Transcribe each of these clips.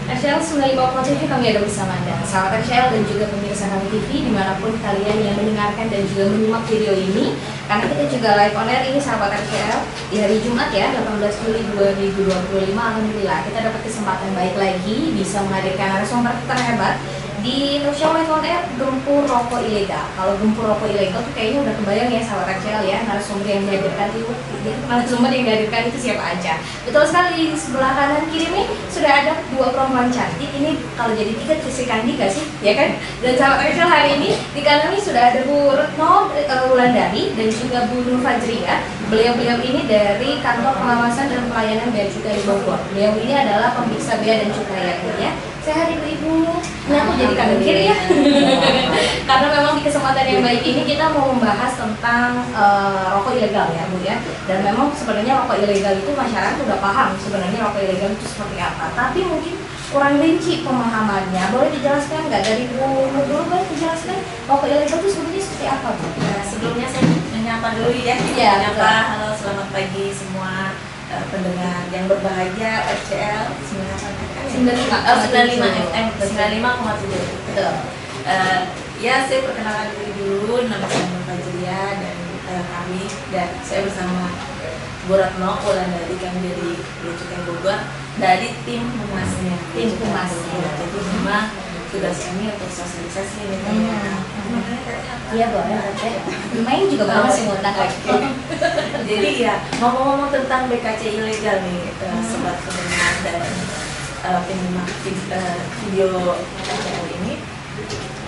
RCL 95 TV kami ada bersama Anda, sahabat RCL dan juga pemirsa kami TV dimanapun kalian yang mendengarkan dan juga menyimak video ini. Karena kita juga live on air ini sahabat RCL di hari Jumat ya, 18 Juli 2025. Alhamdulillah kita dapat kesempatan baik lagi bisa menghadirkan narasumber terhebat di Show Live on Air, Gempur Rokok Ilegal. Kalau Gempur Rokok Ilegal tuh kayaknya udah kebayang ya sahabat RCL ya, narasumber yang dihadirkan itu siapa aja. Betul sekali, di sebelah kanan kiri nih sudah ada dua perempuan cantik. Ini kalau jadi tiga Sri Kandi gak sih? Ya kan? Dan sahabat RCL hari ini di kanan nih sudah ada Bu Retno Wulandari dan juga Bu Nur Fajria. Beliau-beliau ini dari Kantor Pengawasan dan Pelayanan Bea Cukai Bogor. Beliau ini adalah pemeriksa bea dan cukai ya. Saya hari ibu, ini aku jadi kanan kiri ya. Karena memang di kesempatan yang baik ini kita mau membahas tentang rokok ilegal ya Bu ya. Dan memang sebenarnya rokok ilegal itu masyarakat udah paham sebenarnya rokok ilegal itu seperti apa. Tapi mungkin kurang rinci pemahamannya. Boleh dijelaskan nggak dari Bu Nur dulu, boleh dijelaskan rokok ilegal itu sebenarnya seperti apa Bu? Nah, sebelumnya saya menyapa dulu ya. Ya, menyapa, halo selamat pagi semua pendengar yang berbahagia RCL 95 FM 95,7. Betul. Ya, saya perkenalkan diri dulu, nama saya Nur Fajria dan kami dan saya bersama Bu Retno Wulandari, kami dari Bea Cukai Bogor dari tim humasnya. Tim humas. Ya, jadi memang tugas kami untuk sosialisasi ini. Iya boleh, main juga boleh sih ngundang lagi. Jadi ya ngomong-ngomong tentang BKC ilegal nih, sobat pendengar dan penyimak video RCL ini.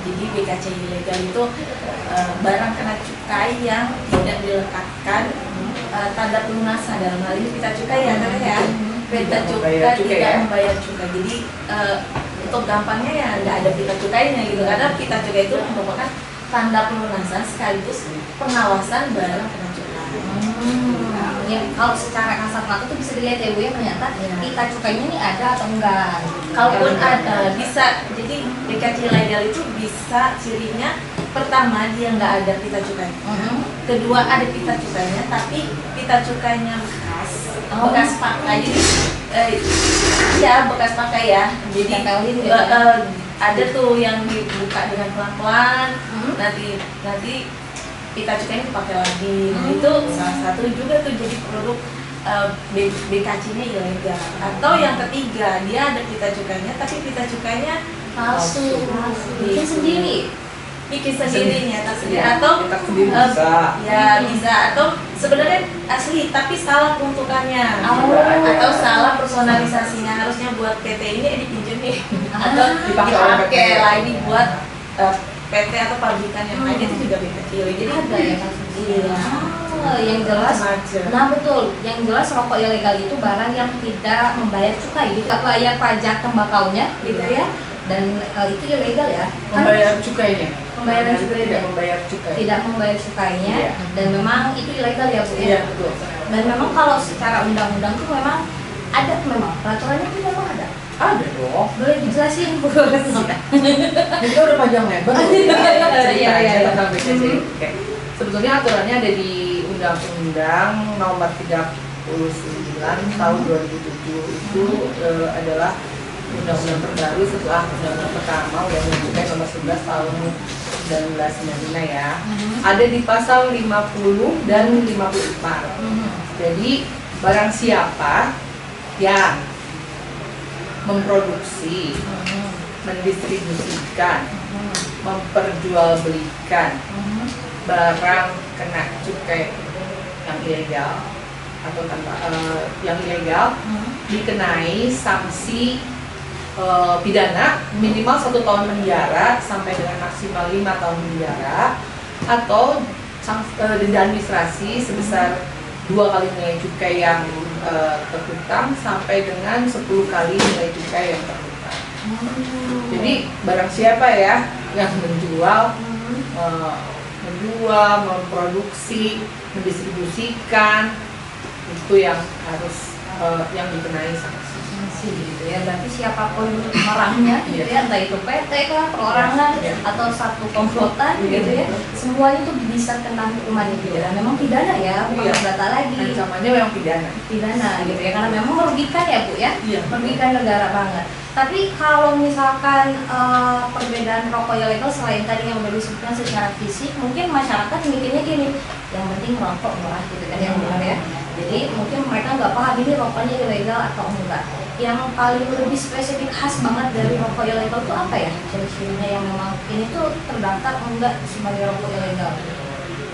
Jadi BKC ilegal itu barang kena cukai yang tidak dilekatkan tanda pelunasan, dalam hal ini pita cukai ya, pita cukai tidak membayar cukai. Jadi untuk gampangnya ya nggak ada pita cukainya gitu, karena pita cukai itu merupakan tanda pelunasan sekaligus pengawasan barang kena cukai. Ya, kalau secara kasat mata tuh bisa dilihat ya Bu ya, ternyata pita cukainya ini ada atau enggak. Kalaupun ada bisa, jadi BKC ilegal itu bisa cirinya pertama dia nggak ada pita cukai, kedua ada pita cukainya tapi pita cukainya bekas pakai, jadi ya bekas pakai ya, jadi ada tuh yang dibuka dengan pelan-pelan, nanti pita cukainya dipakai lagi. Nah, itu salah satu juga tuh jadi produk BKC-nya ilegal. Atau yang ketiga, dia ada pita cukainya tapi pita cukainya palsu. Bikin sendiri. Bikin sendiri, nyata sendiri, atau bisa, atau sebenarnya asli tapi salah peruntukannya, atau salah personalisasinya, harusnya buat PT ini dipinjemin atau dipakai lagi buat PT atau pabrikan yang lain. Itu juga BKC ilegal. Jadi ada ya kasusnya. Yang jelas, nah betul, yang jelas rokok ilegal itu barang yang tidak membayar cukai, gitu, tidak bayar pajak tembakaunya, gitu ya, dan itu ilegal ya. Membayar cukainya, Pembayaran cukai tidak membayar cukai, tidak membayar cukainya, dan memang itu ilegal ya Bu ya. Iya betul. Dan memang kalau secara undang-undang tuh memang ada, memang peraturannya itu memang ada. Ada dong. Boleh dijelasin Bu? Kita udah panjang lebar loh ya ceritanya tentang BKC. Sebetulnya aturannya ada di Undang-Undang Nomor 39 Tahun 2007. Itu adalah undang-undang terbaru setelah undang-undang pertama, Undang-Undang Cukai Nomor 11 Tahun 1995 ya. Ada di pasal 50 dan 54. Jadi barang siapa yang memproduksi, mendistribusikan, memperjualbelikan barang kena cukai yang ilegal atau tanpa yang ilegal, dikenai sanksi pidana minimal 1 tahun penjara sampai dengan maksimal 5 tahun penjara, atau denda administrasi sebesar 2 kali nilai cukai yang terhutang sampai dengan 10 kali nilai cukai yang terhutang. Jadi barang siapa ya yang menjual, memproduksi, mendistribusikan, itu yang harus yang dikenai sanksi. sanksi gitu ya. Berarti siapapun orangnya gitu ya, entah itu PT kah, perorangan atau satu komplotan gitu ya, semuanya tuh bisa kena hukuman gitu. Dan memang pidana ya, bukan perdata lagi. Ancamannya memang pidana Gitu ya, karena memang merugikan ya Bu ya, Iya. merugikan negara banget. Tapi kalau misalkan perbedaan rokok ilegal selain tadi yang udah disebutkan secara fisik, mungkin masyarakat mikirnya gini, yang penting rokok murah gitu kan yang benar ya. Jadi mungkin mereka nggak paham ini rokoknya ilegal atau enggak. Yang paling lebih spesifik khas banget dari rokok ilegal itu apa ya? Ciri-cirinya yang memang ini tuh terdaftar enggak sebagai rokok ilegal?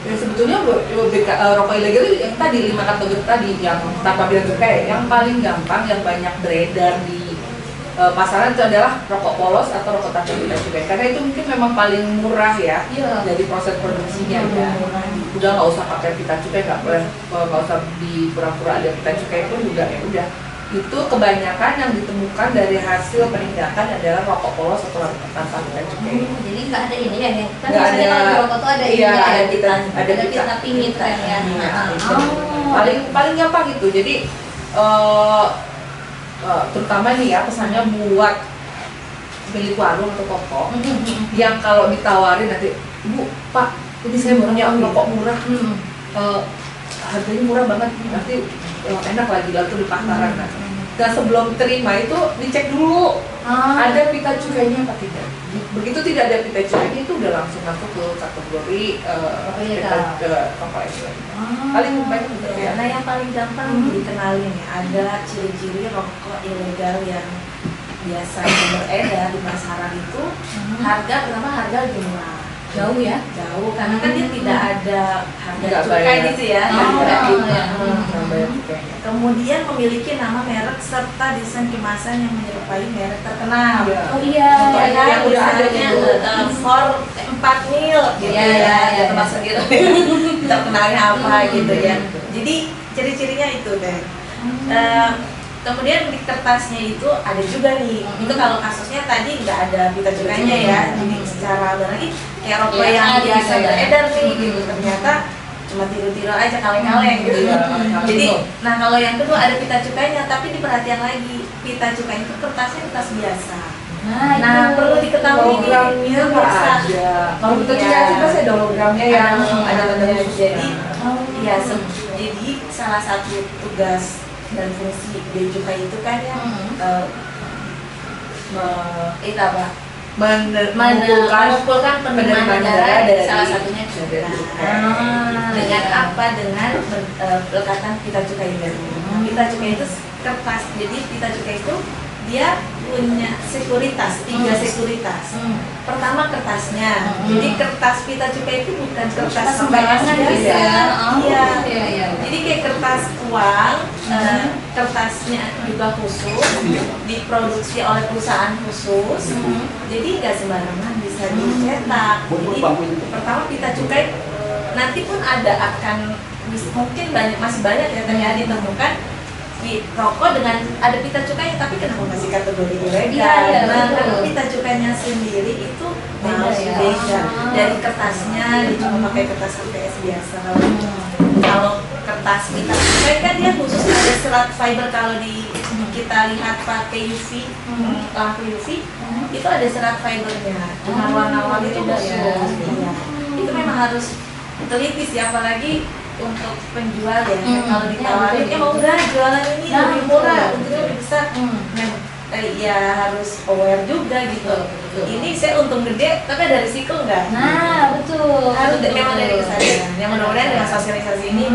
Ya sebetulnya rokok ilegal itu yang tadi 5 kategori tadi yang tanpa bea cukai, yang paling gampang yang banyak beredar di pasaran itu adalah rokok polos atau rokok tanpa bea cukai, karena itu mungkin memang paling murah ya dari proses produksinya ya. Udah nggak usah pakai pita cukai, nggak usah di pura-pura ada pita cukai pun juga ya udah. Itu kebanyakan yang ditemukan dari hasil penindakan adalah rokok polos atau rokok tanpa pita cukai. Jadi nggak ada ini ya, yang kan Nggak biasanya ada- kalau di rokok tuh ada ini iya, ya, ada ada pita. pita pingit kan ya. Iya, Oh. paling gampang gitu. Jadi terutama nih ya pesannya buat milik warung atau toko yang kalau ditawarin nanti, Bu, Pak, ini saya punya rokok murah, harganya murah banget, nanti enak lagi lalu di pasaran. Dan sebelum terima itu dicek dulu ada pita cukainya apa tidak. Begitu tidak ada pita cukainya itu udah langsung masuk ke kategori rokok ilegal. Paling banyak gitu ya. Nah yang paling gampang dikenalin ya, ada ciri-ciri rokok ilegal yang biasa beredar di pasaran itu. Harga pertama, harga lebih murah. Jauh ya? Jauh, karena kan dia tidak ada harga Nggak cukai bayar. gitu ya. Oh, Nggak ada. iya. Nggak bayar cukainya. Kemudian memiliki nama merek serta desain kemasan yang menyerupai merek terkenal. Iya. Oh iya. Contohnya Ya, yang udah ada misalnya gitu. for 4 mil gitu Iya, ya, iya. termasuk gitu. Terkenalnya apa gitu ya. Jadi ciri-cirinya itu deh. Kemudian di kertasnya itu ada juga nih. Itu kalau kasusnya tadi nggak ada pita cukainya ya. Jadi secara lagi kayak rokok Iya, yang ada biasa gitu ya. beredar nih gitu. Ternyata cuma tiru-tiru aja kaleng-kaleng gitu ya. Jadi, nah kalau yang kedua ada pita cukainya, tapi diperhatikan lagi pita cukainya itu kertasnya kertas biasa. Nah, perlu diketahui nih, hologramnya nggak bisa. ada. Kalau kita Iya. cukai kita sih ada hologramnya yang ada tanda Ya, khusus. jadi ya jadi salah satu tugas dan fungsi bea cukai itu kan ya itu apa? Mengumpulkan penerimaan negara dari salah satunya cukai. Dengan apa? Dengan pelekatan pita cukai itu. Pita cukai itu kertas. Jadi pita cukai itu dia punya sekuritas, 3 sekuritas. Pertama kertasnya. Jadi kertas pita cukai itu bukan kertas sembarangan biasa. gitu ya. Iya. Iya. Jadi kayak kertas uang, kertasnya juga khusus, diproduksi oleh perusahaan khusus. Jadi nggak sembarangan bisa dicetak. Jadi pertama pita cukai nanti pun akan mungkin masih banyak ya ternyata ditemukan di rokok dengan ada pita cukainya, tapi kenapa masih kategori ilegal? Iya, Nah, betul. karena pita cukainya sendiri itu Beda ya. beda. Dari kertasnya dia cuma pakai kertas HVS biasa. Kalau kertas pita cukai kan dia khusus ada serat fiber. Kalau kita lihat pakai UV, lampu UV, itu ada serat fibernya dengan warna-warni itu beda khusus. ya. Iya. Itu memang harus teliti sih, apalagi untuk penjual ya. Kalau ditawarin betul. mau enggak jualan ini Nah, lebih murah, betul. untungnya lebih besar. Nah, ya harus aware juga gitu. Betul. Ini saya untung gede, tapi ada risiko enggak? Nah, betul. Harus Betul. memang dari kesadaran. Yang mudah-mudahan dengan sosialisasi ini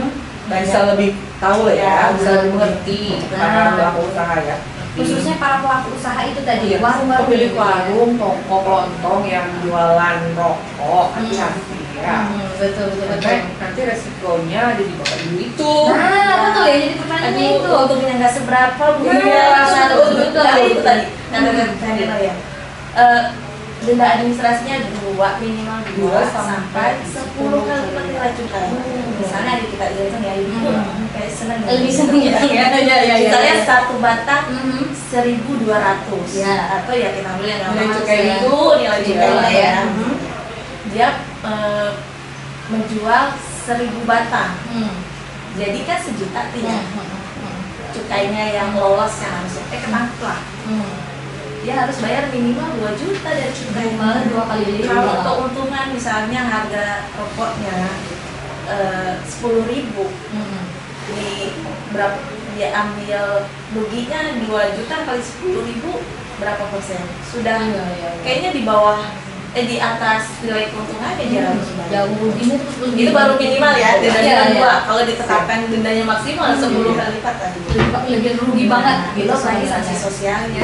Bisa lebih tahu lah ya, Ya, bisa lebih mengerti para pelaku usaha ya. Khususnya para pelaku usaha itu tadi, Iya, warung-warung pemilik gitu ya. warung, toko kelontong yang jualan rokok, hati-hati ya. Betul. Karena nanti resikonya ada di bapak ibu itu. Nah, betul ya, jadi pertanyaannya itu. untungnya nggak seberapa, Bu. Iya, Iya, betul. Tapi itu tadi kata tadi ya. Denda administrasinya minimal 2 sampai 10 kali penilaian cukai. Misalnya ada kita hitung ya, ibu kayak seneng. Lebih seneng ya. Iya. Misalnya 1 batang 1.200 Ya. atau ya kita ambil yang Nilai gampang cukai itu itu, nilai iya, cukai lah ya. ya. Dia menjual 1.000 batang. Jadi kan 1 juta nih ya. cukainya yang lolos yang harusnya ketangkep lah. Dia harus bayar minimal 2 juta dari cukai. Malah 2 kali lipat. Kalau keuntungan misalnya harga rokoknya 10.000, ini berapa dia ambil ruginya 2 juta kali 10.000 berapa persen? Sudah kayaknya di bawah di atas nilai keuntungannya dia harus bayar. Jauh ruginya Itu baru minimal ya, dendanya Iya. 2. Kalau ditetapkan dendanya maksimal 10 kali lipat tadi. Lebih rugi banget gitu Belum lagi sebenarnya. sanksi sosialnya.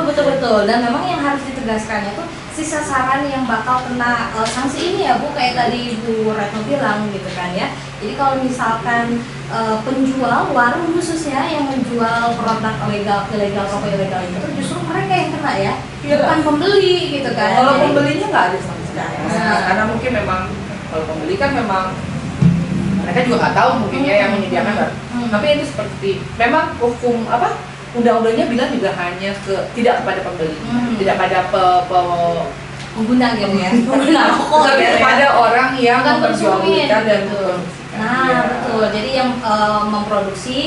Betul. Dan memang yang harus ditegaskannya tuh si sasaran yang bakal kena sanksi ini ya Bu, kayak tadi Bu Retno bilang gitu kan ya. Jadi kalau misalkan penjual warung khususnya yang menjual produk ilegal rokok ilegal itu justru mereka yang kena ya, bukan pembeli gitu kan. Kalau Jadi- pembelinya nggak ada sama sekali. Karena mungkin memang kalau pembeli kan memang mereka juga nggak tahu mungkin ya yang menyediakan. Tapi ini seperti memang hukum apa undang-undangnya bilang juga hanya tidak kepada pembeli, tidak pada pengguna gitu ya, pengguna rokok tapi gitu ya. kepada orang yang Bukan memperjualbelikan dan betul. memproduksikan. Nah, Iya. betul. Jadi yang memproduksi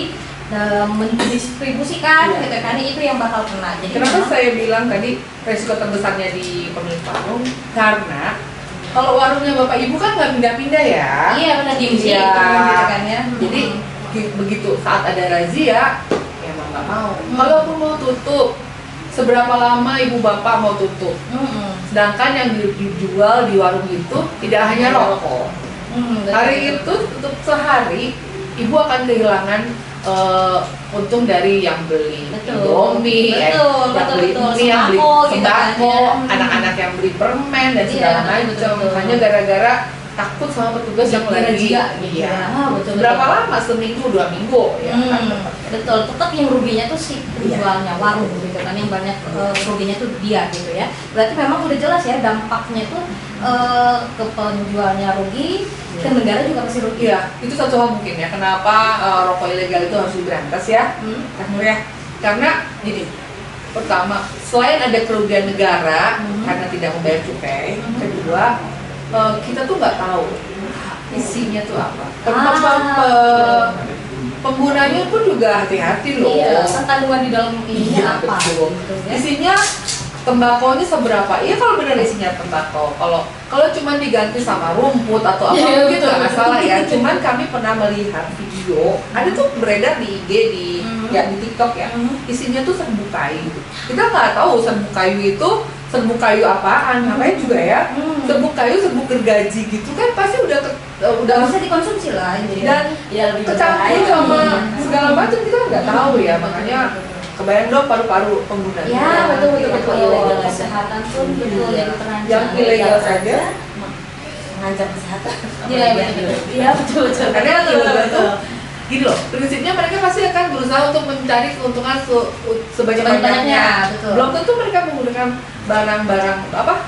dan mendistribusikan Iya. gitu kan itu yang bakal kena. Jadi Kenapa memang- saya bilang tadi resiko terbesarnya di pemilik warung? Karena kalau warungnya bapak ibu kan nggak pindah-pindah ya. Iya benar diuji Iya. gitu kan ya. Jadi begitu saat ada razia, ya emang nggak mau. Kalaupun mau tutup, seberapa lama ibu bapak mau tutup? Sedangkan yang dijual di warung itu tidak hanya rokok. Betul. Hari itu tutup sehari, ibu akan kehilangan untung dari yang beli Betul. Indomie, Betul, yang beli betul. mie, yang beli Sembako gitu kan, sembako, ya. anak-anak yang beli permen dan Iya, segala betul, macam. betul. Hanya gara-gara takut sama petugas yang lagi Razia gitu iya. ya. Ah, betul, Berapa betul. lama? Seminggu, 2 minggu ya kan? Betul, tetap yang ruginya tuh si penjualnya warung gitu kan, yang banyak ruginya tuh dia gitu ya. Berarti memang udah jelas ya dampaknya tuh ke penjualnya rugi, ke negara juga pasti rugi. Iya, itu satu hal mungkin ya. Kenapa rokok ilegal itu harus diberantas ya? Karena gini, pertama, selain ada kerugian negara karena tidak membayar cukai, kedua, kita tuh nggak tahu isinya tuh apa. Penggunanya pun juga hati-hati loh. Iya, kandungan di dalam ini Iya, apa? betul. Gitu, ya. Isinya tembakonya seberapa? Iya kalau benar isinya tembakau. Kalau cuma diganti sama rumput atau apa Iya, gitu betul. nggak masalah ya. Cuman kami pernah melihat video, ada tuh beredar di IG di TikTok ya. Isinya tuh serbuk kayu. Kita nggak tahu serbuk kayu itu serbuk kayu apaan, namanya juga ya. Serbuk kayu, serbuk gergaji gitu kan pasti udah Bisa dikonsumsi lah ini. dan Ya lebih kecampur berbahaya. sama segala macam kita nggak tahu ya, makanya kebayang dong paru-paru pengguna. Ya, betul. Ilegal aja. Kesehatan pun betul yang terancam. Yang ilegal saja. mengancam kesehatan. Iya, betul. Iya, betul. Karena yang Betul, ilegal itu betul. gini loh, prinsipnya mereka pasti akan berusaha untuk mencari keuntungan sebanyak-banyaknya. Sebanyak-banyaknya, betul. Belum tentu mereka menggunakan barang-barang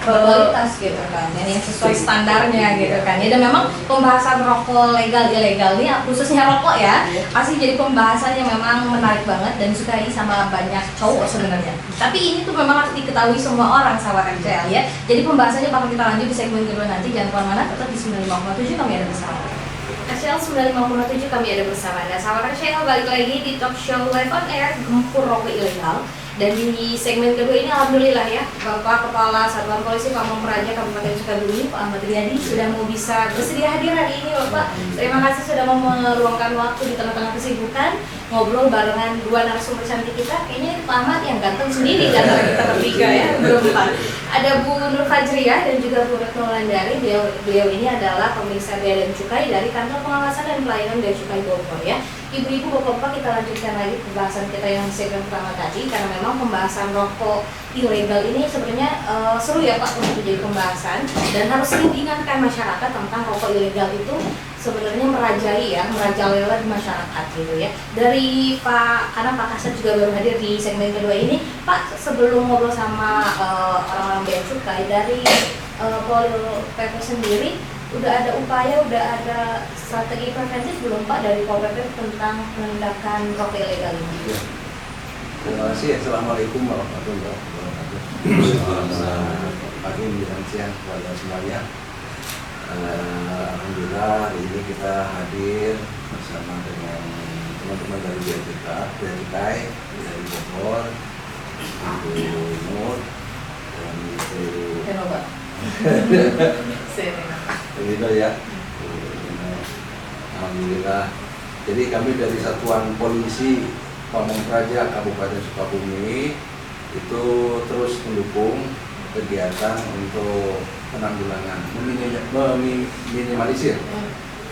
Berkualitas gitu kan, yang sesuai standarnya gitu kan. Ya, dan memang pembahasan rokok legal ilegal ini khususnya rokok ya, pasti jadi pembahasan yang memang menarik banget dan disukai sama banyak cowok sebenarnya. Tapi ini tuh memang harus diketahui semua orang sahabat MCL ya. Jadi pembahasannya bakal kita lanjut di segmen kedua nanti. Jangan kemana-mana, tetap di 95,7 kami ada bersama. RCL 95,7 kami ada bersama Anda. Sahabat RCL balik lagi di talk show live on air Gempur Rokok Ilegal. Dan di segmen kedua ini alhamdulillah ya, Bapak Kepala Satuan Polisi Pamong Praja Kabupaten Sukabumi, Pak Ahmad Riyadi sudah mau bisa bersedia hadir hari ini Bapak. Terima kasih sudah mau meluangkan waktu di tengah-tengah kesibukan ngobrol barengan dua narasumber cantik kita. Kayaknya Pak Ahmad yang ganteng sendiri di antara kita bertiga ya, berempat. Ada Bu Nur Fajriah dan juga Bu Retno Landari. Beliau ini adalah pemeriksa bea dan cukai dari Kantor Pengawasan dan Pelayanan Bea Cukai Bogor ya. Ibu-ibu, bapak-bapak, kita lanjutkan lagi pembahasan kita yang segmen pertama tadi, karena memang pembahasan rokok ilegal ini sebenarnya seru ya Pak untuk jadi pembahasan, dan harus sering diingatkan masyarakat tentang rokok ilegal itu sebenarnya merajalela di masyarakat gitu ya. Dari karena Pak Kasat juga baru hadir di segmen kedua ini, Pak, sebelum ngobrol sama orang-orang bea cukai dari Pol PP sendiri, udah ada upaya, udah ada strategi preventif belum Pak dari Pol PP tentang penindakan rokok ilegal ini? Ya. Terima kasih. Assalamualaikum warahmatullahi wabarakatuh. Selamat pagi menjelang siang kepada semuanya. Alhamdulillah hari ini kita hadir bersama dengan teman-teman dari Bea Cukai, dari Bogor, itu Nur, dan itu Coba. Itu ya. Alhamdulillah. Jadi kami dari Satuan Polisi Pamong Praja Kabupaten Sukabumi itu terus mendukung kegiatan untuk penanggulangan, meminimalisir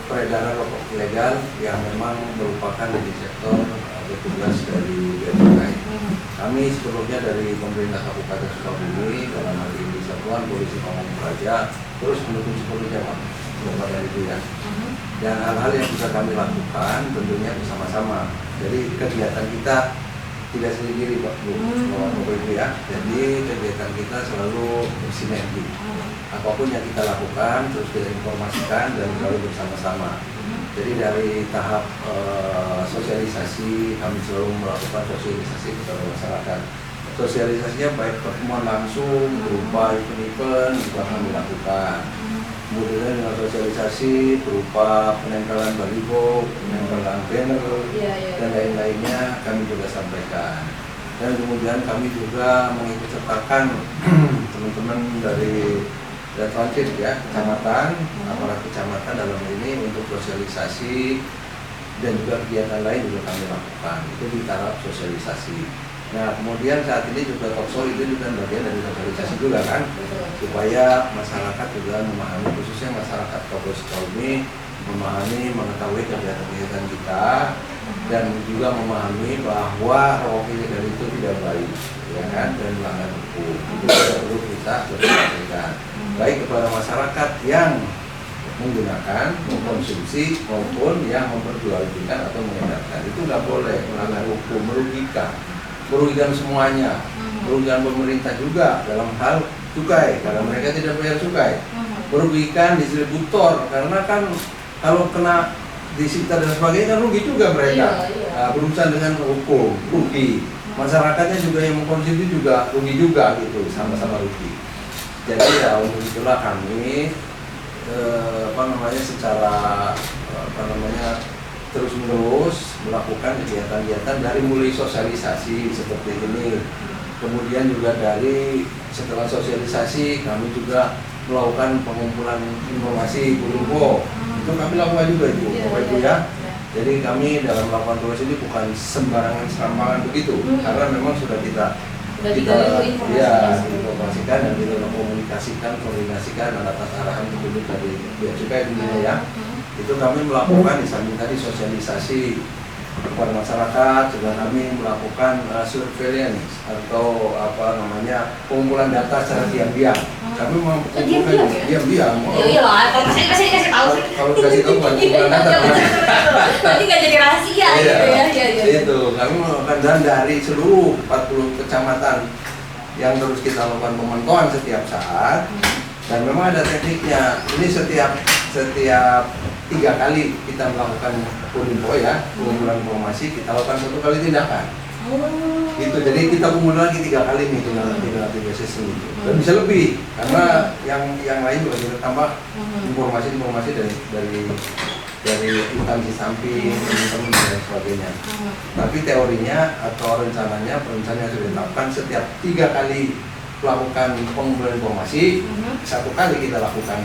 peredaran rokok ilegal yang memang merupakan dari sektor petugas dari Bea Cukai. Kami sebelumnya dari pemerintah Kabupaten Sukabumi dalam hal ini Satuan Polisi Pamong Praja terus mendukung sepenuhnya Pak kepada itu ya. Dan hal-hal yang bisa kami lakukan tentunya bersama-sama. Jadi kegiatan kita tidak sendiri Pak Bu, Bapak Ibu ya. Jadi kegiatan kita selalu bersinergi. Apapun yang kita lakukan terus kita informasikan dan selalu bersama-sama. Jadi dari tahap sosialisasi kami selalu melakukan sosialisasi kepada masyarakat. Sosialisasinya baik pertemuan langsung berupa event-event juga kami lakukan. Kemudian dengan sosialisasi berupa penempelan baliho, penempelan banner, dan lain-lainnya kami juga sampaikan. Dan kemudian kami juga mengikut sertakan teman-teman dari Transit ya, kecamatan, aparat kecamatan dalam ini untuk sosialisasi dan juga kegiatan lain juga kami lakukan. Itu di taraf sosialisasi. Nah kemudian saat ini juga talkshow itu juga bagian dari sosialisasi juga kan, supaya masyarakat juga memahami, khususnya masyarakat Kabupaten Sukabumi memahami, mengetahui kegiatan-kegiatan kita dan juga memahami bahwa rokok ilegal itu tidak baik, ya kan, dan melanggar hukum. Itu juga perlu kita sosialisasikan baik kepada masyarakat yang menggunakan, mengkonsumsi maupun yang memperjualbelikan atau mengedarkan. Itu nggak boleh, melanggar hukum, merugikan semuanya, merugikan pemerintah juga dalam hal cukai karena mereka tidak bayar cukai, merugikan distributor karena kan kalau kena disita dan sebagainya kan rugi juga mereka. Nah, berurusan dengan hukum, rugi. Masyarakatnya juga yang mengkonsumsi juga rugi juga gitu, sama-sama rugi. Jadi ya untuk itulah kami secara terus-menerus melakukan kegiatan-kegiatan dari mulai sosialisasi seperti ini. Kemudian juga dari setelah sosialisasi kami juga melakukan pengumpulan informasi info. Itu kami lakukan juga itu, Bapak Ibu ya. Jadi kami dalam melakukan tugas ini bukan sembarangan serampangan begitu, karena memang sudah kita informasikan dan kita komunikasikan atas arahan petunjuk dari Bea Cukai dunia ya. Itu kami melakukan di samping tadi sosialisasi kepada masyarakat, juga kami melakukan surveillance atau pengumpulan data secara diam-diam. Kami mengumpulkan diam-diam. Iya lah, kalau kasih tahu sih. Kalau kasih tahu bukan pengumpulan data. Nanti nggak jadi rahasia gitu ya. Itu kami melakukan dan dari seluruh 40 kecamatan yang terus kita lakukan pemantauan setiap saat. Dan memang ada tekniknya. Ini setiap 3 kali kita melakukan info ya, pengumpulan informasi, kita lakukan 1 kali tindakan. Gitu, jadi kita kumpulkan lagi 3 kali nih dengan 3 sesi itu. Dan bisa lebih karena yang lain juga kita tambah informasi dari instansi samping, teman-teman dan sebagainya. Tapi teorinya atau rencananya sudah ditetapkan setiap 3 kali melakukan pengumpulan informasi, 1 kali kita lakukan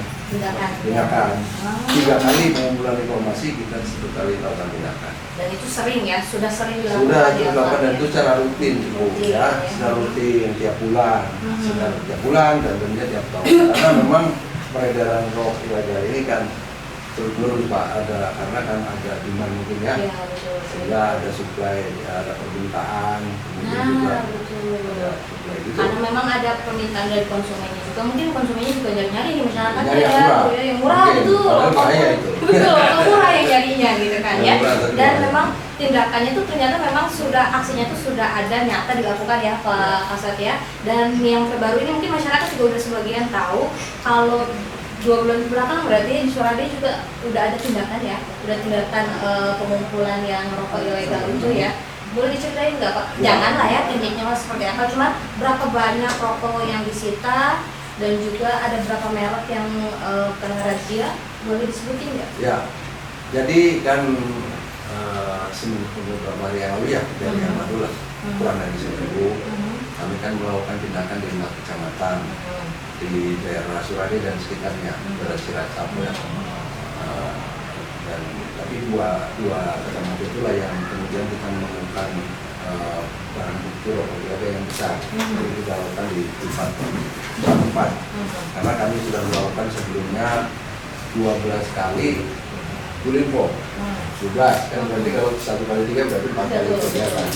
tindakan. 3 kali pengumpulan informasi kita 1 kali lakukan tindakan. Dan itu sering ya, sudah sering dilakukan. Sudah dilakukan dan itu secara rutin, ya, secara rutin tiap bulan, dan tentunya tiap tahun. Karena memang peredaran rokok ilegal ini kan terus Pak, karena kan ada demand mungkin ya, sehingga ada supply, ada permintaan, kemudian juga ada supply gitu. Karena memang ada permintaan dari konsumennya juga, mungkin konsumennya juga nyari-nyari di masyarakat Nyari ya, yang murah itu, betul, murah yang nyarinya gitu kan ya. Dan memang tindakannya itu ternyata memang aksinya itu sudah ada nyata dilakukan ya Pak Kasat ya. Dan yang terbaru ini mungkin masyarakat juga udah sebagian tahu kalau 2 bulan belakang berarti di Suradaya juga udah ada tindakan ya, udah tindakan pengumpulan yang rokok ilegal itu ya. Boleh diceritain nggak Pak? Janganlah ya tekniknya seperti apa, cuma berapa banyak rokok yang disita dan juga ada berapa merek yang kena razia, boleh disebutin nggak? Ya, jadi kan beberapa hari yang lalu ya dari yang lalu lah kurang dari seminggu kami kan melakukan tindakan di 4 kecamatan di daerah Surade dan sekitarnya Cilacap ya. Dan tapi dua kecamatan itulah yang kemudian kita menemukan barang bukti rokok ilegal yang besar. Jadi kita lakukan di tempat karena kami sudah melakukan sebelumnya 12 kali Bulimpo sudah kan berarti kalau 1 kali 3 berarti 4 kali kegiatan.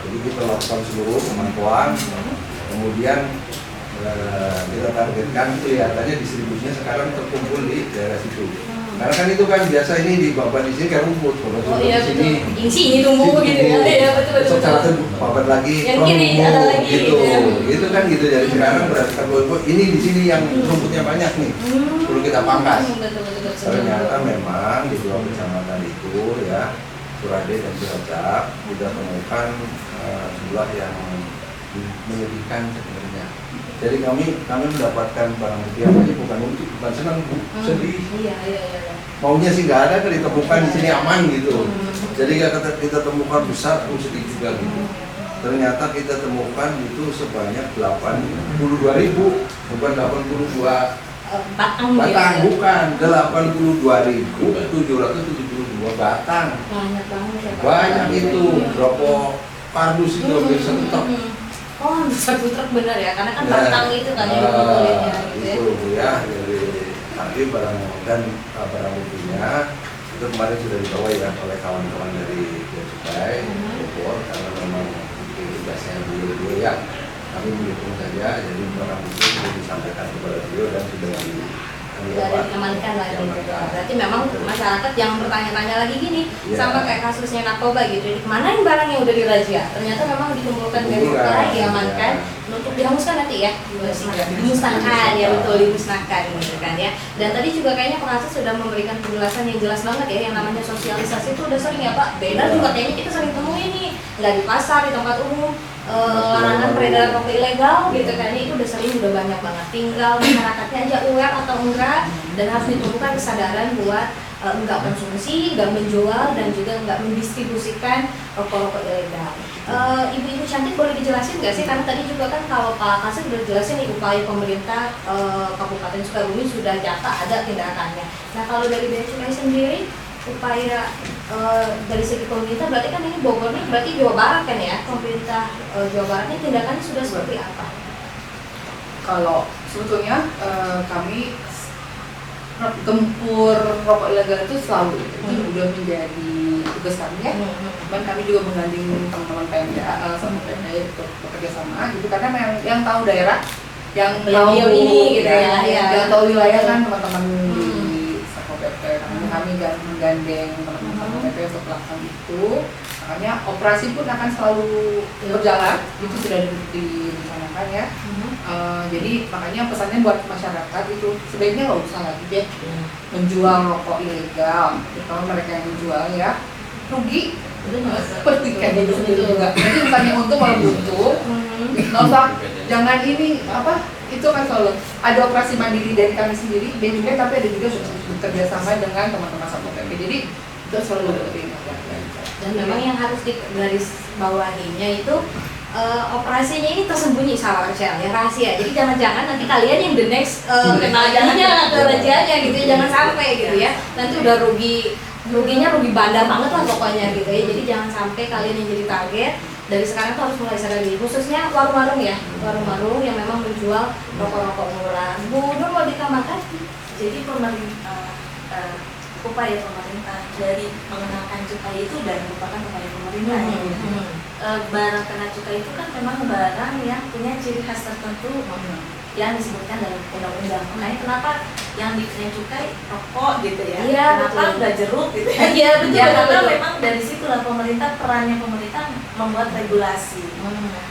Jadi kita lakukan seluruh pemantauan, kemudian kita targetkan kelihatannya distribusinya sekarang terkumpul di daerah situ. Karena kan itu kan biasa ini di babat di sini kan rumput, kalau iya, di sini betul. Ini tumbuh gitu ya. Iya, betul. Secara babat lagi, yang kiri ada lagi gitu. ya. Itu kan gitu. Jadi sekarang berarti kalau ini di sini yang rumputnya banyak nih, perlu kita pangkas. Betul. Ternyata memang di 2 kecamatan itu ya, Surade dan Cilacap sudah menemukan jumlah yang menyedihkan sebenarnya. Jadi kami mendapatkan barang bukti aja bukan senang, sedih. Iya. Maunya sih nggak ada, ditemukan di sini aman gitu. Jadi kita temukan besar, sedih juga gitu. Ternyata kita temukan itu sebanyak 82.000, bukan 82 batang, bukan 82.772 batang. Banyak banget ya. Banyak itu, rokok kardus itu hampir 1 truk. Oh, 1 truk bener ya, karena kan batang itu kan yang dikumpulin gitu ya. Itu ya, jadi nanti barang dan barang buktinya itu kemarin sudah dibawa ya oleh kawan-kawan dari Bea Cukai Bogor karena memang tugasnya beliau ya. Kami mendukung saja, jadi barang bukti sudah disampaikan kepada beliau dan sudah diamankan lagi gitu. Berarti memang masyarakat jangan bertanya-tanya lagi gini, sama kayak kasusnya narkoba gitu. Jadi kemana barang yang udah dirazia? Ternyata memang dikumpulkan Bea Cukai, diamankan untuk dihanguskan nanti ya, dimusnahkan ya, betul, dimusnahkan gitu kan ya. Dan tadi juga kayaknya pengawas sudah memberikan penjelasan yang jelas banget ya, yang namanya sosialisasi itu udah sering ya Pak. Beredar juga kayaknya kita sering temuin nih, nggak di pasar, di tempat umum. Larangan peredaran rokok ilegal gitu kan, itu udah banyak banget. Tinggal masyarakatnya aja aware atau enggak, dan harus ditumbuhkan kesadaran buat enggak konsumsi, enggak menjual, dan juga enggak mendistribusikan rokok-rokok ilegal. Ibu-ibu cantik boleh dijelasin nggak sih, karena tadi juga kan kalau Pak Kasih udah jelasin nih upaya pemerintah Kabupaten Sukabumi sudah nyata ada tindakannya. Nah kalau dari Bea Cukai sendiri upaya dari segi pemerintah, berarti kan ini Bogor nih berarti Jawa Barat kan ya, pemerintah Jawa Barat ini tindakannya sudah seperti apa? Kalau sebetulnya kami gempur rokok ilegal itu selalu itu udah menjadi tugas kami ya. Cuman kami juga menggandeng teman-teman PMDA sama PMDA untuk bekerja sama gitu, karena yang tahu daerah, yang tahu ini gitu ya, yang tahu wilayah kan teman-teman di Satpol PP. Kami menggandeng teman-teman PP untuk melakukan itu. Makanya operasi pun akan selalu berjalan, itu sudah direncanakan ya. Jadi makanya pesannya buat masyarakat itu sebaiknya nggak usah lagi deh menjual rokok ilegal. Kalau mereka yang menjual ya rugi, seperti kayak gitu juga. Jadi bukannya untung malah buntung. Nggak usah, jangan ini apa? Itu kan selalu ada operasi mandiri dari kami sendiri, dan juga tapi ada juga bekerja sama dengan teman-teman Satpol PP. Jadi itu selalu diingatkan. Dan memang yang harus digaris bawahinya itu operasinya ini tersembunyi sama Rachel ya, rahasia. Jadi jangan-jangan nanti kalian yang the next kena jadinya ke rajianya gitu ya, jangan sampai gitu ya. Nanti udah ruginya rugi bandar banget lah pokoknya gitu ya. Jadi jangan sampai kalian yang jadi target. Dari sekarang tuh harus mulai sadar diri, khususnya warung-warung ya, warung-warung yang memang menjual rokok-rokok murah. Bu Nur mau ditambahkan? Jadi pemerintah upaya pemerintah dari mengenalkan cukai itu dan merupakan upaya pemerintah barang kena cukai itu kan memang barang yang punya ciri khas tertentu yang disebutkan dalam undang-undang. Makanya kenapa yang dikenai cukai rokok gitu ya? Iya, kenapa nggak jeruk gitu ya? Iya betul. Ya karena memang dari situlah perannya pemerintah membuat regulasi.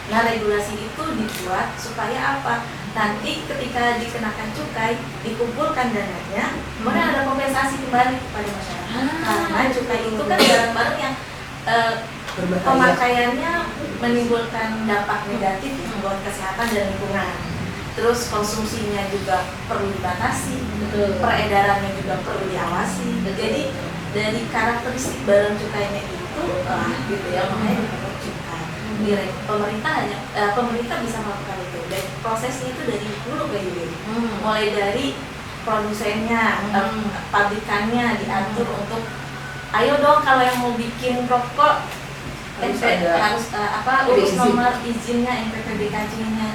Nah regulasi itu dibuat supaya apa? Nanti ketika dikenakan cukai, dikumpulkan dananya, kemudian ada kompensasi kembali kepada masyarakat. Karena cukai itu kan barang-barang yang pemakaiannya menimbulkan dampak negatif buat kesehatan dan lingkungan. Terus konsumsinya juga perlu dibatasi, peredarannya juga perlu diawasi. Jadi dari karakteristik barang cukainya itu gitu ya, makanya dipakai cukai. Pemerintah bisa melakukan itu. Dan prosesnya itu dari hulu ke hilir. Mulai dari produsennya, pabrikannya diatur untuk, ayo dong kalau yang mau bikin rokok harus urus nomor izinnya, NPPBKC-nya,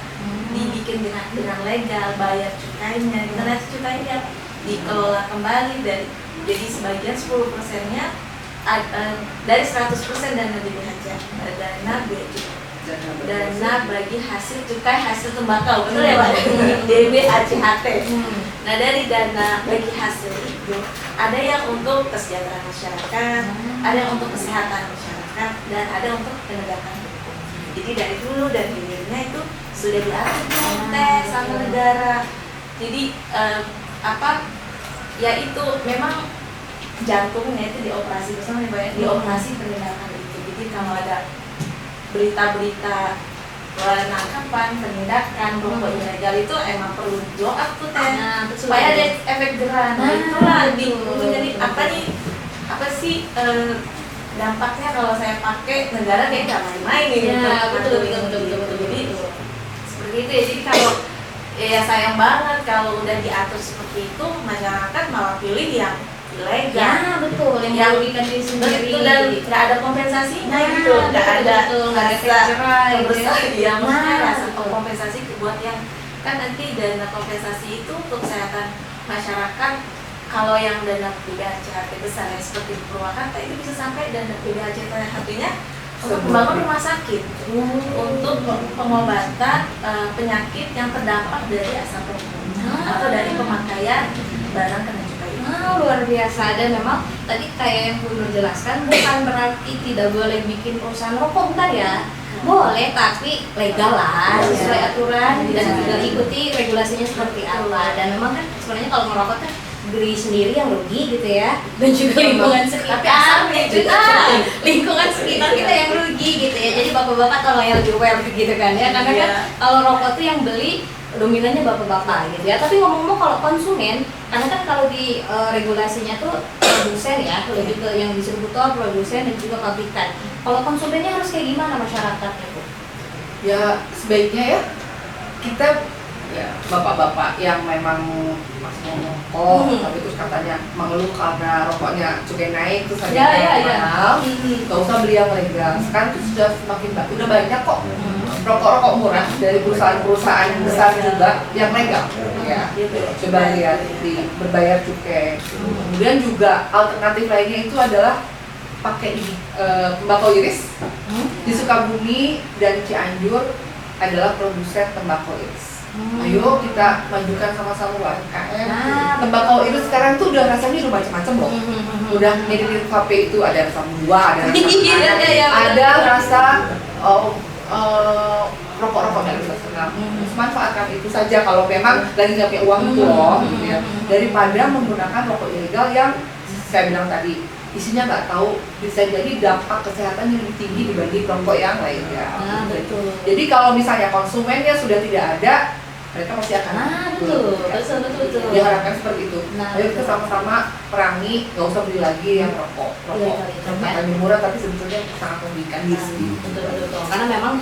dibikin dengan legal, bayar cukainya, nanti cukainya dikelola kembali jadi sebagian 10%-nya dari 100% dana DBHC, dana bagi hasil cukai hasil tembakau, betul ya Pak? DBHCHT. Nah, dari dana bagi hasil itu ada yang untuk kesejahteraan masyarakat, ada yang untuk kesehatan masyarakat, dan ada untuk penegakan hukum. Jadi dari dulu dan hilirnya itu sudah diatur sama negara. Jadi ya itu memang jantungnya itu di operasi bersama di operasi penindakan itu. Jadi kalau ada berita-berita penangkapan, penindakan rokok ilegal itu emang perlu blow up tuh supaya ada efek jerah. Nah itulah jadi apa sih dampaknya kalau saya pakai, negara kayak nggak main-main gitu. Betul. Jadi seperti itu ya. Jadi kalau ya sayang banget kalau udah diatur seperti itu, masyarakat malah pilih yang ilegal. Ya betul, yang merugikan diri sendiri. Betul, dan nggak ada kompensasinya gitu, nggak ada rasa kompensasi buat yang kan nanti dana kompensasi itu untuk kesehatan masyarakat. Kalau yang dana PBHCHT besar yang seperti Purwakarta itu bisa sampai dana PBHCHT-nya untuk membangun rumah sakit, untuk pengobatan penyakit yang terdampak dari asap rokok atau dari pemakaian barang kena cukai. Luar biasa. Dan memang tadi kayak yang Bu Nur jelaskan, bukan berarti tidak boleh bikin perusahaan rokok, bukan ya? Boleh, tapi legal lah, sesuai aturan dan juga ikuti regulasinya seperti apa. Dan memang kan sebenarnya kalau merokok kan diri sendiri yang rugi gitu ya, dan juga lingkungan sekitar lingkungan sekitar kita yang rugi gitu ya. Jadi bapak-bapak tolong yang lebih aware gitu kan ya, karena kan kalau rokok tuh yang beli dominannya bapak-bapak gitu ya. Tapi ngomong-ngomong kalau konsumen, karena kan kalau di regulasinya tuh produsen ya, lebih ke yang distributor, produsen dan juga pabrikan. Kalau konsumennya harus kayak gimana masyarakatnya Bu? Ya sebaiknya ya kita bapak-bapak yang memang masih mau rokok, tapi terus katanya mengeluh karena rokoknya cukai naik terus harganya mahal, nggak usah beli yang legal. Sekarang itu sudah semakin udah banyak kok rokok-rokok murah dari perusahaan-perusahaan besar juga yang legal. Ya, coba lihat di berbayar cukai. Kemudian juga alternatif lainnya itu adalah pakai tembakau iris. Di Sukabumi dan Cianjur adalah produsen tembakau iris. Ayo kita majukan sama-sama UMKM. Tembakau iris sekarang tuh udah rasanya udah macam-macam loh. Udah mirip vape itu ada rasa buah, ada rasa rokok-rokok yang tradisional. Manfaatkan itu saja kalau memang lagi nggak punya uang itu loh, gitu ya. Daripada menggunakan rokok ilegal yang saya bilang tadi isinya nggak tahu, bisa jadi dampak kesehatan yang lebih tinggi dibanding rokok yang lainnya. Betul. Jadi kalau misalnya konsumennya sudah tidak ada, mereka pasti akan betul. diharapkan seperti itu. Nah, ayo kita sama-sama perangi, nggak usah beli lagi yang rokok lebih murah tapi sebetulnya sangat merugikan diri. Betul. Karena memang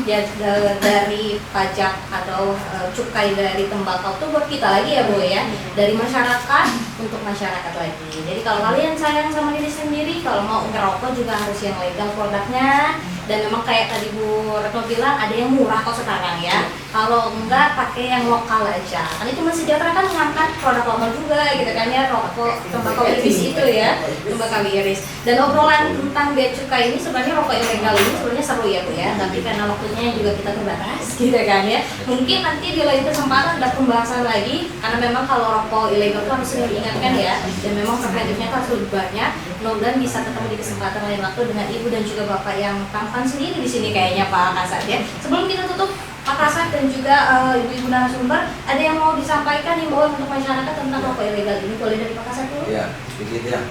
dari pajak atau cukai dari tembakau itu buat kita lagi ya Bu ya, dari masyarakat untuk masyarakat lagi. Jadi kalau kalian sayang sama diri sendiri, kalau mau ngerokok juga harus yang legal produknya. Dan memang kayak tadi Bu Retno bilang ada yang murah kok sekarang ya. Kalau enggak pakai yang lokal aja. Kan itu masih Sejahtera kan mengangkat produk lokal juga gitu kan ya, rokok tembakau iris itu ya, tembakau iris. Dan obrolan tentang bea cukai ini sebenarnya rokok ilegal ini sebenarnya seru ya Bu ya. Tapi karena waktunya juga kita terbatas gitu kan ya. Mungkin nanti di lain kesempatan ada pembahasan lagi, karena memang kalau rokok ilegal itu harus sering diingatkan ya. Dan memang preventifnya harus lebih banyak. Mudah-mudahan bisa ketemu di kesempatan lain waktu dengan Ibu dan juga Bapak yang tampan sendiri di sini kayaknya Pak Kasat ya. Sebelum kita tutup, Pak Kasat dan juga ibu-ibu narasumber, ada yang mau disampaikan himbauan untuk masyarakat tentang rokok ilegal ini? Boleh dari Pak Kasat dulu? Ya, sedikit ya.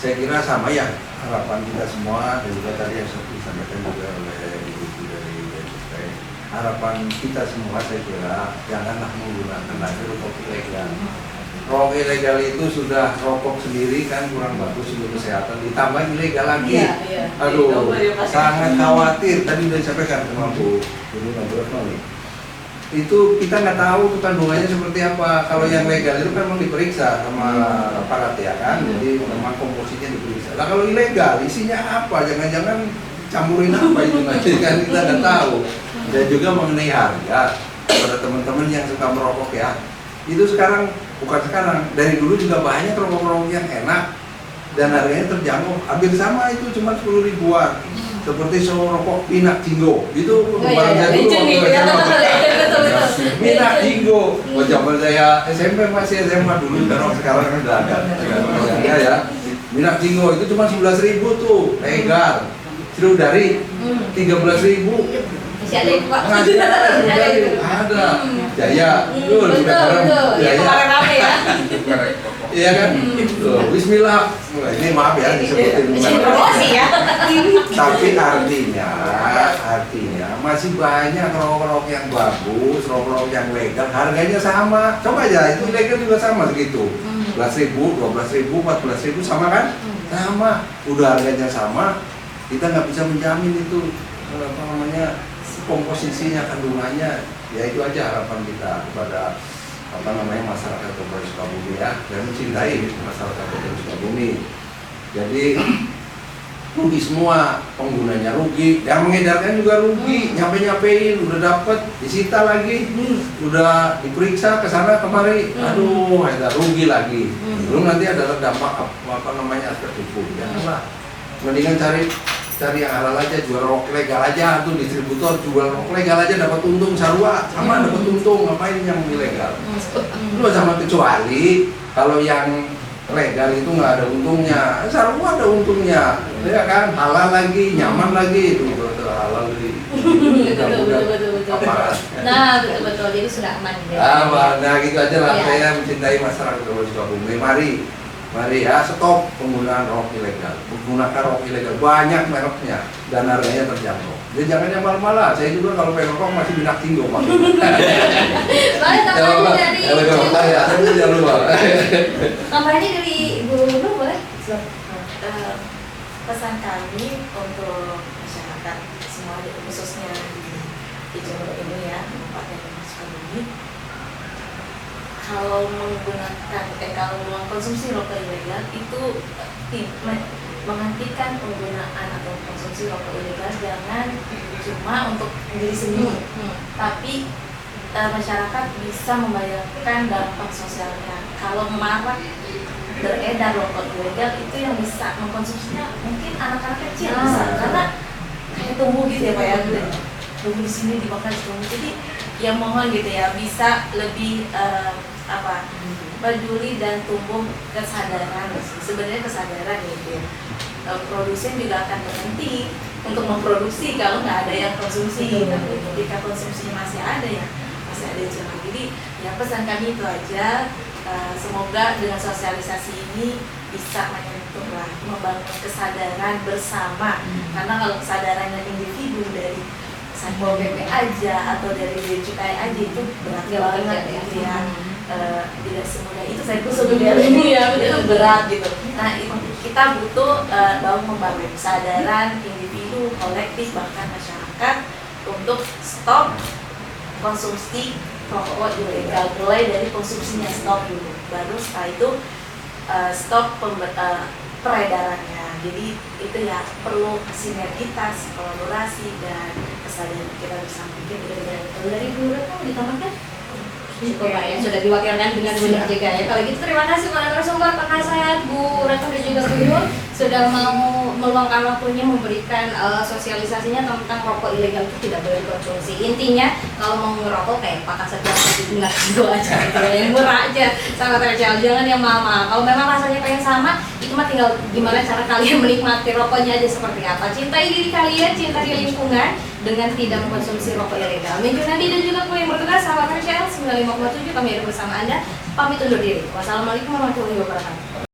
Saya kira sama ya harapan kita semua, dan juga tadi yang disampaikan juga oleh ibu-ibu dari Bea Cukai. harapan kita semua saya kira janganlah menggunakan lagi rokok ilegal. Rokok ilegal itu sudah rokok sendiri kan kurang bagus untuk kesehatan, ditambah ilegal lagi. Iya. Aduh, sangat khawatir. Tadi udah disampaikan sama Bu Retno nih. Itu kita nggak tahu tuh kandungannya seperti apa. Kalau yang legal itu kan memang diperiksa sama aparat ya kan, jadi memang komposisinya diperiksa. Nah kalau ilegal isinya apa? Jangan-jangan campurin apa itu nanti kan kita nggak tahu. Dan juga mengenai harga pada teman-teman yang suka merokok ya, itu sekarang bukan sekarang, dari dulu juga banyak rokok-rokok yang enak dan harganya terjangkau, hampir sama itu cuma 10 ribuan. Seperti rokok Minak Jinggo itu barang saya dulu Minak Jinggo, zaman saya SMP masih SMA dulu, sekarang kan udah ada ya. Minak Jinggo itu cuma 11.000 tuh legal, Sriwudari 13.000. Masih ada yang Pak. Ada Jaya, betul. Jaya. Kemarin rame ya. Iya kan? Bismillah. Ini maaf ya disebutin. Promosi ya. Tapi artinya masih banyak rokok yang bagus, rokok yang legal, harganya sama. Coba aja itu legal juga sama segitu. 11.000, 12.000, 14.000 sama kan? Sama. Udah harganya sama. Kita nggak bisa menjamin itu apa namanya komposisinya, kandungannya. Ya itu aja harapan kita kepada masyarakat Kabupaten Sukabumi ya, dan mencintai masyarakat Kabupaten Sukabumi. Jadi rugi semua, penggunanya rugi, yang mengedarkan juga rugi, nyampein udah dapet, disita lagi, udah diperiksa ke sana kemari, aduh, ada rugi lagi. Belum nanti ada dampak aspek hukum. Janganlah, mendingan cari yang halal aja, jual rokok legal aja, tuh distributor jual rokok legal aja dapat untung sarua, sama dapat untung, ngapain yang ilegal? Lu sama, kecuali kalau yang legal itu nggak ada untungnya, sarua ada untungnya, ya kan, halal lagi, nyaman lagi, itu halal lagi. Betul. Nah betul, jadi sudah aman. Nah gitu aja lah, saya mencintai masyarakat Kabupaten Sukabumi. Mari ya, stop penggunaan rokok ilegal. Menggunakan rokok ilegal banyak mereknya dan harganya terjangkau. Jadi jangan yang malah-malah. Saya juga kalau pengen rokok masih Minak Jinggo Pak. Tambahannya dari Ibu Nur boleh? Pesan kami untuk masyarakat semua, khususnya di Jawa ini ya, Kabupaten Sukabumi, kalau mengkonsumsi rokok ilegal itu menghentikan penggunaan atau konsumsi rokok ilegal jangan cuma untuk diri sendiri, tapi masyarakat bisa membayangkan dampak sosialnya. Kalau marak beredar rokok ilegal itu yang bisa mengkonsumsinya mungkin anak-anak kecil bisa, karena kayak tumbuh gitu ya Pak ya, tumbuh di sini dimakan tumbuh. Jadi ya mohon gitu ya bisa lebih peduli dan tumbuh kesadaran, sebenarnya kesadaran gitu ya. Produsen juga akan berhenti untuk memproduksi kalau nggak ada yang konsumsi, tapi ketika konsumsinya masih ada celah. Jadi ya pesan kami itu aja, semoga dengan sosialisasi ini bisa menyentuh lah, membangun kesadaran bersama, karena kalau kesadarannya individu dari Satpol PP aja atau dari Bea Cukai aja itu berat banget gitu ya. Tidak semudah itu saya tuh ini ya, itu berat gitu. Nah kita butuh membangun kesadaran individu, kolektif, bahkan masyarakat untuk stop konsumsi rokok ilegal, mulai dari konsumsinya stop dulu, baru setelah itu stop peredarannya. Jadi itu ya perlu sinergitas, kolaborasi dan kesadaran kita bersama. Dari Bu Retno ditambahkan? Cukup Pak ya, sudah diwakilkan dengan benar juga ya. Kalau gitu terima kasih para narasumber, Pak Kasayat, Bu Retno dan juga Bu Nur sudah mau meluangkan waktunya memberikan sosialisasinya tentang rokok ilegal itu tidak boleh dikonsumsi. Intinya kalau mau ngerokok kayak Pak Kasayat bilang nggak gitu aja gitu ya, yang murah aja, sangat terjal, jangan yang mahal-mahal. Kalau memang rasanya pengen sama, itu mah tinggal gimana cara kalian menikmati rokoknya aja seperti apa. Cintai diri kalian, cintai lingkungan dengan tidak mengkonsumsi rokok ilegal. Minggu nanti dan juga kru yang bertugas, sahabat RCL 95,7 kami ada bersama Anda. Pamit undur diri. Wassalamualaikum warahmatullahi wabarakatuh.